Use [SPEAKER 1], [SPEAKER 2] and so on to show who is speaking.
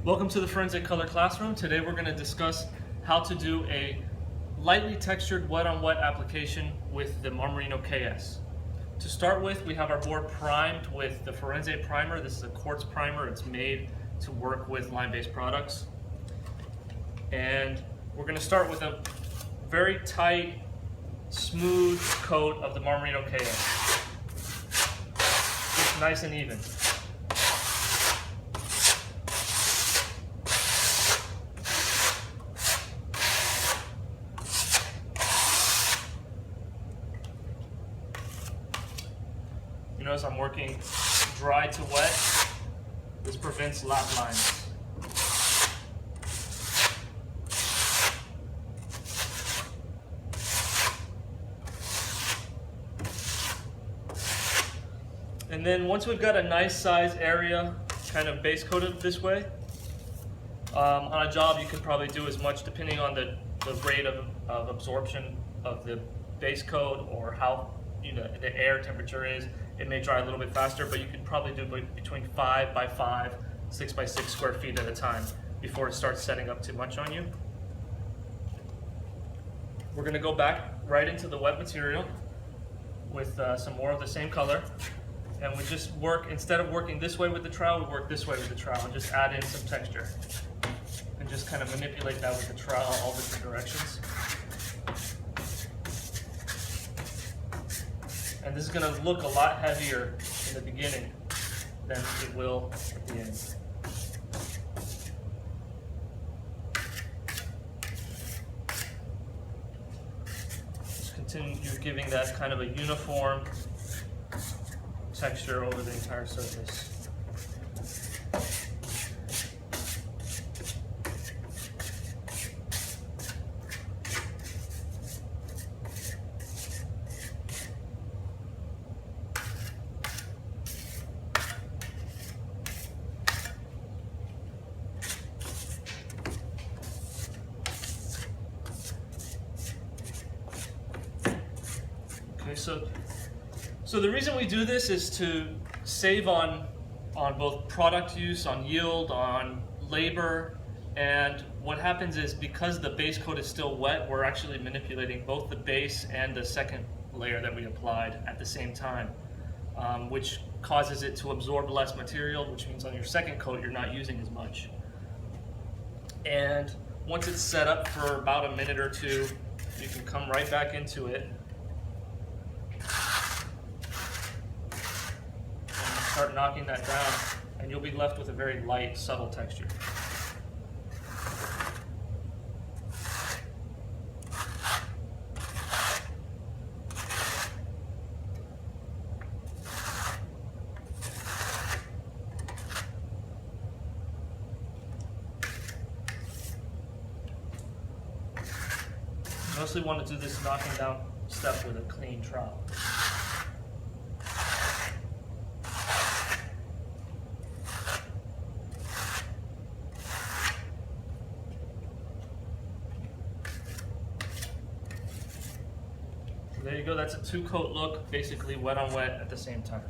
[SPEAKER 1] Welcome to the Forensic Color Classroom. Today we're going to discuss how to do a lightly textured wet-on-wet application with the Marmarino KS. To start with, we have our board primed with the Firenze primer. This is a quartz primer. It's made to work with lime-based products. And we're going to start with a very tight, smooth coat of the Marmarino KS. Just nice and even. You notice I'm working dry to wet. This prevents lap lines. And then once we've got a nice size area kind of base coated this way, on a job you could probably do as much depending on the rate of absorption of the base coat or how the air temperature is. It may dry a little bit faster, but you could probably do between 5 by 5, 6 by 6 square feet at a time before it starts setting up too much on you. We're going to go back right into the wet material with some more of the same color. And we just work, instead of working this way with the trowel, we work this way with the trowel and just add in some texture. And just kind of manipulate that with the trowel all different directions. And this is going to look a lot heavier in the beginning than it will at the end. Just continue giving that kind of a uniform texture over the entire surface. Okay, so the reason we do this is to save on both product use, on yield, on labor, and what happens is because the base coat is still wet, we're actually manipulating both the base and the second layer that we applied at the same time, which causes it to absorb less material, which means on your second coat you're not using as much. And once it's set up for about a minute or two, you can come right back into it. Start knocking that down, and you'll be left with a very light, subtle texture. Mostly want to do this knocking down step with a clean trowel. There you go, that's a two-coat look, basically wet on wet at the same time.